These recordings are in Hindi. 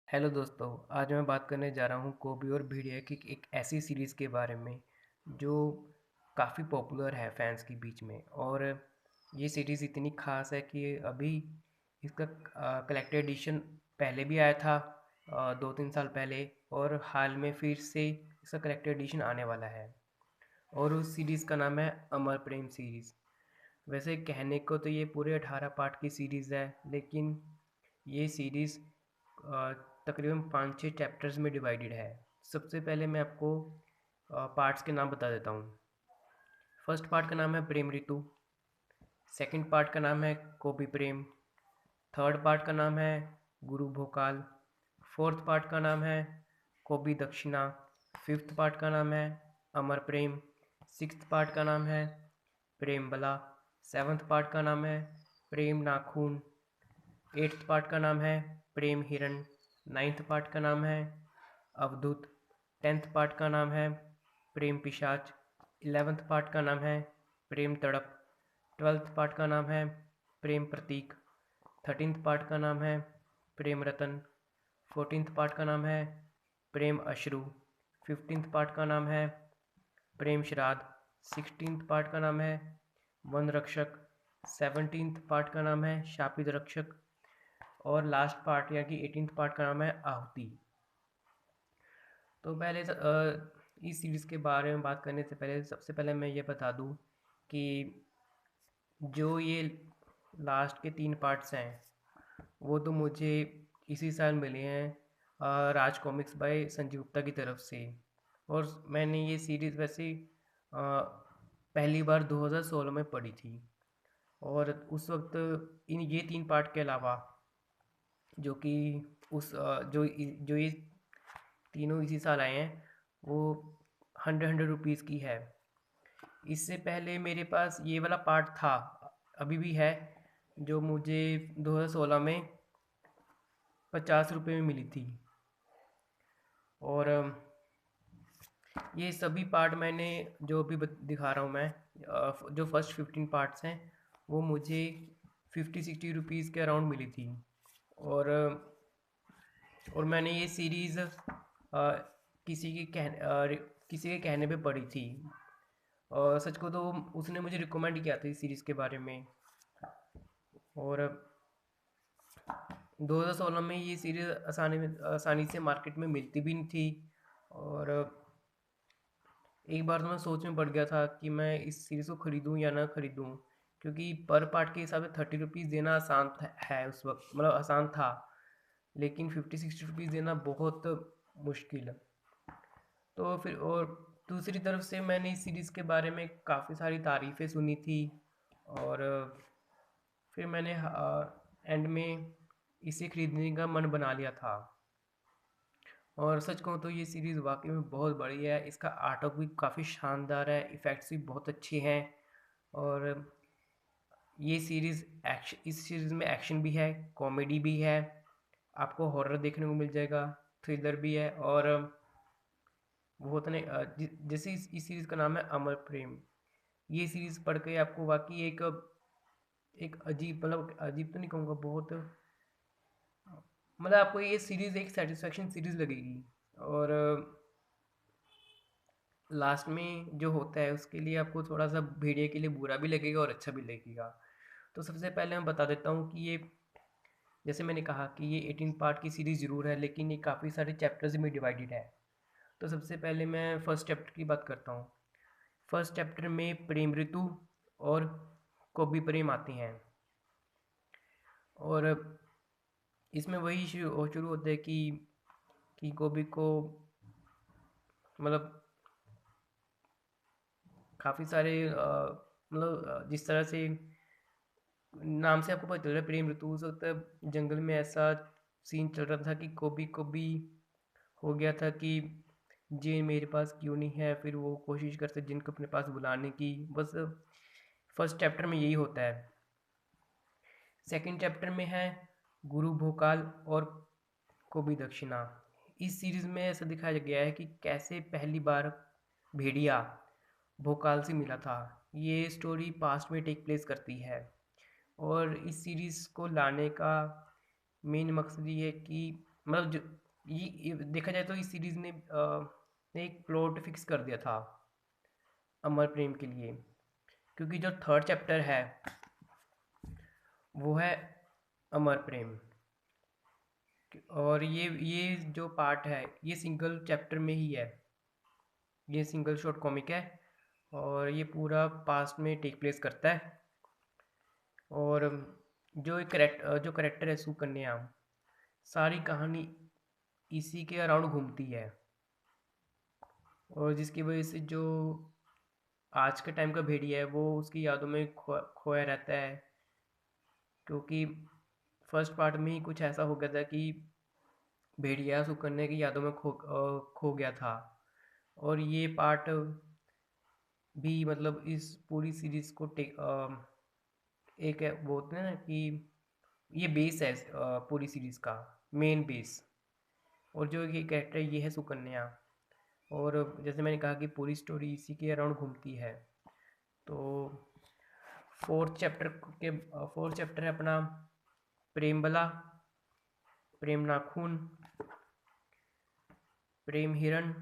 हेलो दोस्तों, आज मैं बात करने जा रहा हूँ कोबी और भेड़िया की एक ऐसी सीरीज़ के बारे में जो काफ़ी पॉपुलर है फैंस के बीच में। और ये सीरीज़ इतनी ख़ास है कि अभी इसका कलेक्टेड एडिशन पहले भी आया था 2-3 साल पहले, और हाल में फिर से इसका कलेक्टेड एडिशन आने वाला है। और उस सीरीज़ का नाम है अमर प्रेम सीरीज़। वैसे कहने को तो ये पूरे 18 पार्ट की सीरीज़ है, लेकिन ये सीरीज़ तकरीबन 5-6 चैप्टर्स में डिवाइडेड है। सबसे पहले मैं आपको पार्ट्स के नाम बता देता हूँ। फर्स्ट पार्ट का नाम है प्रेम ऋतु। सेकंड पार्ट का नाम है कोबी प्रेम। थर्ड पार्ट का नाम है गुरु भोकाल। फोर्थ पार्ट का नाम है कोबी दक्षिणा। फिफ्थ पार्ट का नाम है अमर प्रेम। सिक्स्थ पार्ट का नाम है प्रेम बला। सेवन्थ पार्ट का नाम है प्रेम नाखून। एट्थ पार्ट का नाम है प्रेम हिरण। नाइन्थ पार्ट का नाम है अवधूत। टेंथ पार्ट का नाम है प्रेम पिशाच। 11th पार्ट का नाम है प्रेम तड़प। 12th पार्ट का नाम है प्रेम प्रतीक। 13th पार्ट का नाम है प्रेम रतन। 14th पार्ट का नाम है प्रेम अश्रु। 15th पार्ट का नाम है प्रेम श्राद्ध। 16th पार्ट का नाम है वन रक्षक। 17th पार्ट का नाम है शापित रक्षक। और लास्ट पार्ट यानी कि 18th पार्ट का नाम है आहुति। तो पहले इस सीरीज़ के बारे में बात करने से पहले सबसे पहले मैं ये बता दूं कि जो ये लास्ट के 3 पार्ट्स हैं वो तो मुझे इसी साल मिले हैं राज कॉमिक्स बाय संजीव गुप्ता की तरफ से। और मैंने ये सीरीज़ वैसे पहली बार 2016 में पढ़ी थी। और उस वक्त इन ये 3 पार्ट के अलावा जो कि जो ये तीनों इसी साल आए हैं वो 100 रुपीज़ की है। इससे पहले मेरे पास ये वाला पार्ट था, अभी भी है, जो मुझे 2016 में 50 रुपये में मिली थी। और ये सभी पार्ट मैंने जो अभी दिखा रहा हूँ मैं, जो फर्स्ट 15 पार्ट्स हैं वो मुझे 50-60 रुपीज़ के अराउंड मिली थी। और मैंने ये सीरीज़ किसी के कहने पे पढ़ी थी। और सच को तो उसने मुझे रिकमेंड किया था इस सीरीज़ के बारे में। और 2016 में ये सीरीज़ आसानी से मार्केट में मिलती भी नहीं थी। और एक बार तो मैं सोच में पड़ गया था कि मैं इस सीरीज़ को ख़रीदूँ या ना ख़रीदूँ, क्योंकि पर पार्ट के हिसाब से 30 रुपीज़ देना आसान है उस वक्त, मतलब आसान था, लेकिन 50-60 रुपीज़ देना बहुत मुश्किल है। तो फिर और दूसरी तरफ से मैंने इस सीरीज़ के बारे में काफ़ी सारी तारीफ़ें सुनी थी। और फिर मैंने एंड में इसे ख़रीदने का मन बना लिया था। और सच कहूँ तो ये सीरीज़ वाकई में बहुत बढ़िया है। इसका आर्ट वर्क भी काफ़ी शानदार है, इफ़ेक्ट्स भी बहुत अच्छे हैं। और ये सीरीज़ इस सीरीज़ में एक्शन भी है, कॉमेडी भी है, आपको हॉरर देखने को मिल जाएगा, थ्रिलर भी है। और बहुत ने जैसे इस सीरीज़ का नाम है अमर प्रेम। ये सीरीज़ पढ़ के आपको वाकई एक एक अजीब, मतलब अजीब तो नहीं कहूँगा, बहुत मतलब आपको ये सीरीज़ एक सेटिस्फेक्शन सीरीज़ लगेगी। और लास्ट में जो होता है उसके लिए आपको थोड़ा सा भेड़िए के लिए बुरा भी लगेगा और अच्छा भी लगेगा। तो सबसे पहले मैं बता देता हूँ कि ये, जैसे मैंने कहा कि ये 18 पार्ट की सीरीज़ ज़रूर है, लेकिन ये काफ़ी सारे चैप्टर्स में डिवाइडेड है। तो सबसे पहले मैं फर्स्ट चैप्टर की बात करता हूँ। फर्स्ट चैप्टर में प्रेम ऋतु और कॉबी प्रेम आते हैं। और इसमें वही शुरू होता है कि कॉबी को, मतलब काफ़ी सारे मतलब जिस तरह से नाम से आपको पता चल रहा है प्रेम ऋतु, हो सकता है जंगल में ऐसा सीन चल रहा था कि कॉबी को भी हो गया था कि जिन मेरे पास क्यों नहीं है। फिर वो कोशिश करते जिनको अपने पास बुलाने की, बस फर्स्ट चैप्टर में यही होता है। सेकंड चैप्टर में है गुरु भोकाल और कॉबी दक्षिणा। इस सीरीज़ में ऐसा दिखाया गया है कि कैसे पहली बार भेड़िया भोकाल से मिला था। ये स्टोरी पास्ट में टेक प्लेस करती है। और इस सीरीज़ को लाने का मेन मकसद ये है कि मतलब जो ये देखा जाए तो इस सीरीज ने एक प्लॉट फिक्स कर दिया था अमर प्रेम के लिए, क्योंकि जो थर्ड चैप्टर है वो है अमर प्रेम। और ये जो पार्ट है ये सिंगल चैप्टर में ही है, ये सिंगल शॉर्ट कॉमिक है और ये पूरा पास्ट में टेक प्लेस करता है। और जो करेक्टर है सुकन्या, सारी कहानी इसी के अराउंड घूमती है, और जिसकी वजह से जो आज के टाइम का भेड़िया है वो उसकी यादों में खोया रहता है, क्योंकि फर्स्ट पार्ट में ही कुछ ऐसा हो गया था कि भेड़िया सुकन्या की यादों में खो गया था। और ये पार्ट भी मतलब इस पूरी सीरीज को एक बोलते हैं ना कि ये बेस है पूरी सीरीज का, मेन बेस। और जो ये कैरेक्टर ये है सुकन्या, और जैसे मैंने कहा कि पूरी स्टोरी इसी के अराउंड घूमती है। तो फोर्थ चैप्टर फोर्थ चैप्टर है अपना प्रेम बला, प्रेम नाखून, प्रेम हिरण,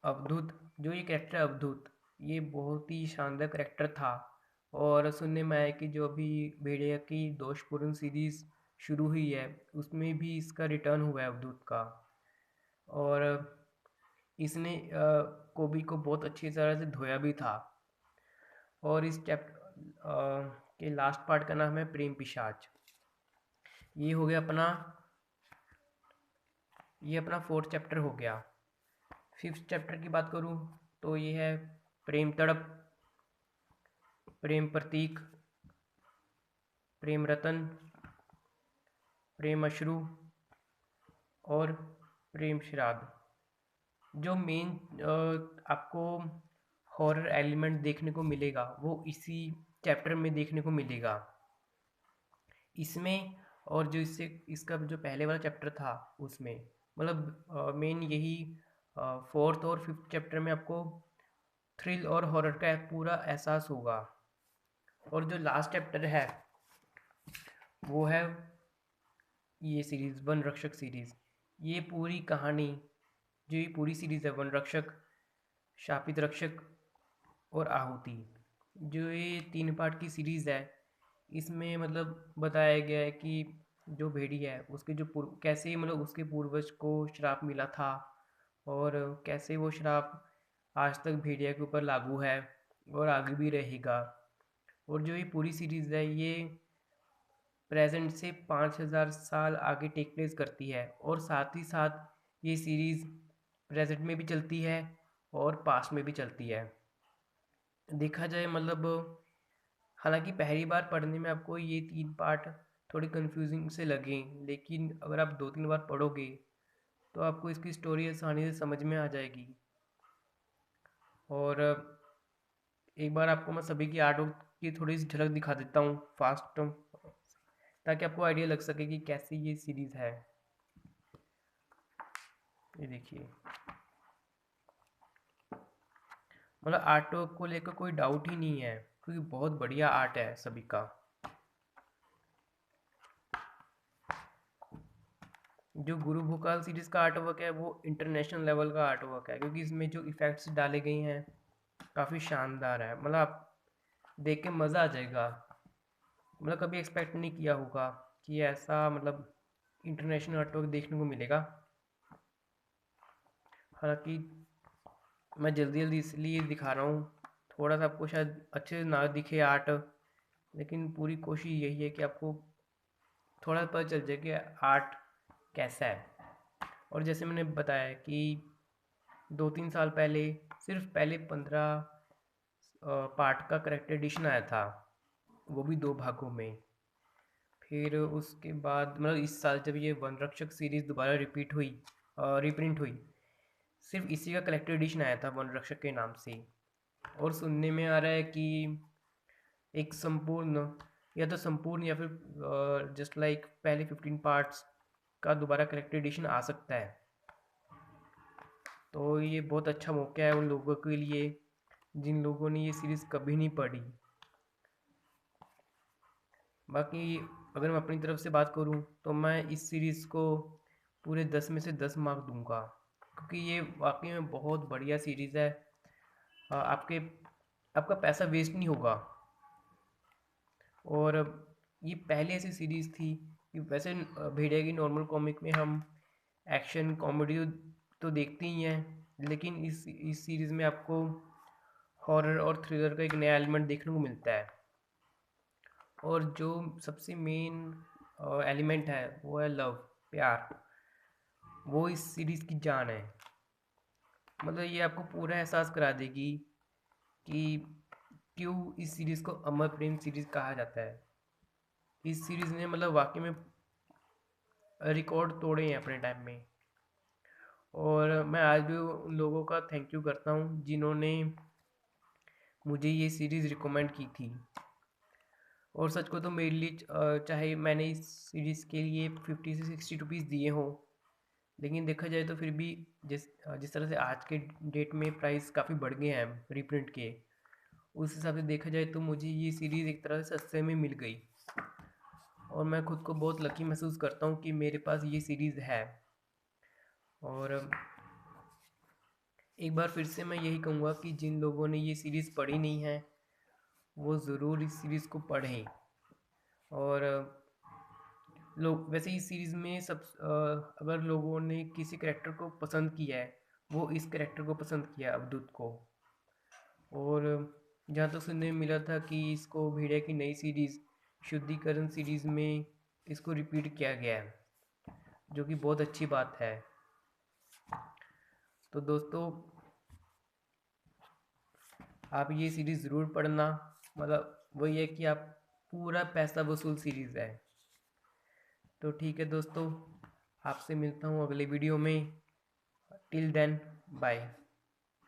अवधूत। जो ये कैरेक्टर अवधूत, ये बहुत ही शानदार कैरेक्टर था। और सुनने में आया कि जो अभी भेड़िया की दोषपूर्ण सीरीज शुरू हुई है उसमें भी इसका रिटर्न हुआ है अवधूत का। और इसने कोबी को बहुत अच्छी तरह से धोया भी था। और इस चैप्टर के लास्ट पार्ट का नाम है प्रेम पिशाच। ये हो गया अपना, ये अपना फोर्थ चैप्टर हो गया। फिफ्थ चैप्टर की बात करूँ तो ये है प्रेम तड़प, प्रेम प्रतीक, प्रेम रतन, प्रेम अश्रु और प्रेम श्राद्ध। जो मेन आपको हॉरर एलिमेंट देखने को मिलेगा वो इसी चैप्टर में देखने को मिलेगा इसमें। और जो इससे इसका जो पहले वाला चैप्टर था उसमें मतलब मेन यही फोर्थ और फिफ्थ चैप्टर में आपको थ्रिल और हॉरर का एक पूरा एहसास होगा। और जो लास्ट चैप्टर है वो है ये सीरीज़ वन रक्षक सीरीज़। ये पूरी कहानी, जो ये पूरी सीरीज़ है वन रक्षक, शापित रक्षक और आहुति, जो ये 3 पार्ट की सीरीज़ है, इसमें मतलब बताया गया है कि जो भेड़ी है उसके जो कैसे मतलब उसके पूर्वज को श्राप मिला था, और कैसे वो श्राप आज तक भेड़िया के ऊपर लागू है और आगे भी रहेगा। और जो ये पूरी सीरीज़ है ये प्रेजेंट से 5000 साल आगे टेक प्लेस करती है, और साथ ही साथ ये सीरीज़ प्रेजेंट में भी चलती है और पास्ट में भी चलती है। देखा जाए मतलब हालांकि पहली बार पढ़ने में आपको ये 3 पार्ट थोड़ी कंफ्यूजिंग से लगें, लेकिन अगर आप 2-3 बार पढ़ोगे तो आपको इसकी स्टोरी आसानी से समझ में आ जाएगी। और एक बार आपको मैं सभी की आर्ट वर्क की थोड़ी सी झलक दिखा देता हूँ फास्ट, ताकि आपको आइडिया लग सके कि कैसी ये सीरीज़ है। ये देखिए, मतलब आर्ट वर्क को लेकर कोई डाउट ही नहीं है, क्योंकि बहुत बढ़िया आर्ट है सभी का। जो गुरु भोकाल सीरीज़ का आर्ट वर्क है वो इंटरनेशनल लेवल का आर्ट वर्क है, क्योंकि इसमें जो इफ़ेक्ट्स डाले गए हैं काफ़ी शानदार है। मतलब आप देख के मज़ा आ जाएगा, मतलब कभी एक्सपेक्ट नहीं किया होगा कि ऐसा मतलब इंटरनेशनल आर्ट वर्क देखने को मिलेगा। हालांकि मैं जल्दी जल्दी इसलिए दिखा रहा हूँ, थोड़ा सा आपको शायद अच्छे से ना दिखे आर्ट, लेकिन पूरी कोशिश यही है कि आपको थोड़ा पता चल जाए कि आर्ट कैसा है। और जैसे मैंने बताया कि 2-3 साल पहले सिर्फ पहले 15 पार्ट का करेक्टर एडिशन आया था, वो भी 2 भागों में। फिर उसके बाद मतलब इस साल जब ये वन रक्षक सीरीज़ दोबारा रिपीट हुई, रिप्रिंट हुई, सिर्फ इसी का कलेक्टर एडिशन आया था वन रक्षक के नाम से। और सुनने में आ रहा है कि एक संपूर्ण, या तो संपूर्ण या फिर जस्ट लाइक पहले 15 पार्ट्स का दोबारा कलेक्टर एडिशन आ सकता है। तो ये बहुत अच्छा मौका है उन लोगों के लिए जिन लोगों ने ये सीरीज़ कभी नहीं पढ़ी। बाकी अगर मैं अपनी तरफ से बात करूँ तो मैं इस सीरीज़ को पूरे 10 में से 10 मार्क दूंगा, क्योंकि ये वाकई में बहुत बढ़िया सीरीज़ है। आपके आपका पैसा वेस्ट नहीं होगा। और ये पहले ऐसी सीरीज़ थी कि वैसे भेड़िया की नॉर्मल कॉमिक में हम एक्शन कॉमेडी तो देखते ही हैं, लेकिन इस सीरीज़ में आपको हॉरर और थ्रिलर का एक नया एलिमेंट देखने को मिलता है। और जो सबसे मेन एलिमेंट है वो है लव, प्यार। वो इस सीरीज़ की जान है। मतलब ये आपको पूरा एहसास करा देगी कि क्यों इस सीरीज़ को अमर प्रेम सीरीज़ कहा जाता है। इस सीरीज़ ने मतलब वाकई में रिकॉर्ड तोड़े हैं अपने टाइम में। और मैं आज भी उन लोगों का थैंक यू करता हूँ जिन्होंने मुझे ये सीरीज़ रिकमेंड की थी। और सच को तो मेरे लिए चाहे मैंने इस सीरीज़ के लिए 50 से 60 रुपीज़ दिए हों, लेकिन देखा जाए तो फिर भी जिस तरह से आज के डेट में प्राइस काफ़ी बढ़ गए हैं रीप्रिंट के, उस हिसाब से देखा जाए तो मुझे ये सीरीज़ एक तरह से सस्ते में मिल गई। और मैं खुद को बहुत लकी महसूस करता हूँ कि मेरे पास ये सीरीज़ है। और एक बार फिर से मैं यही कहूँगा कि जिन लोगों ने ये सीरीज़ पढ़ी नहीं है वो ज़रूर इस सीरीज़ को पढ़ें। और लोग वैसे इस सीरीज़ में अगर लोगों ने किसी कैरेक्टर को पसंद किया है, वो इस कैरेक्टर को पसंद किया अवधूत को। और जहाँ तक सुनने में मिला था कि इसको भेड़िया की नई सीरीज़ शुद्धिकरण सीरीज़ में इसको रिपीट किया गया है, जो कि बहुत अच्छी बात है। तो दोस्तों, आप ये सीरीज़ ज़रूर पढ़ना। मतलब वही है कि आप पूरा पैसा वसूल सीरीज़ है। तो ठीक है दोस्तों, आपसे मिलता हूँ अगले वीडियो में। Till then, bye.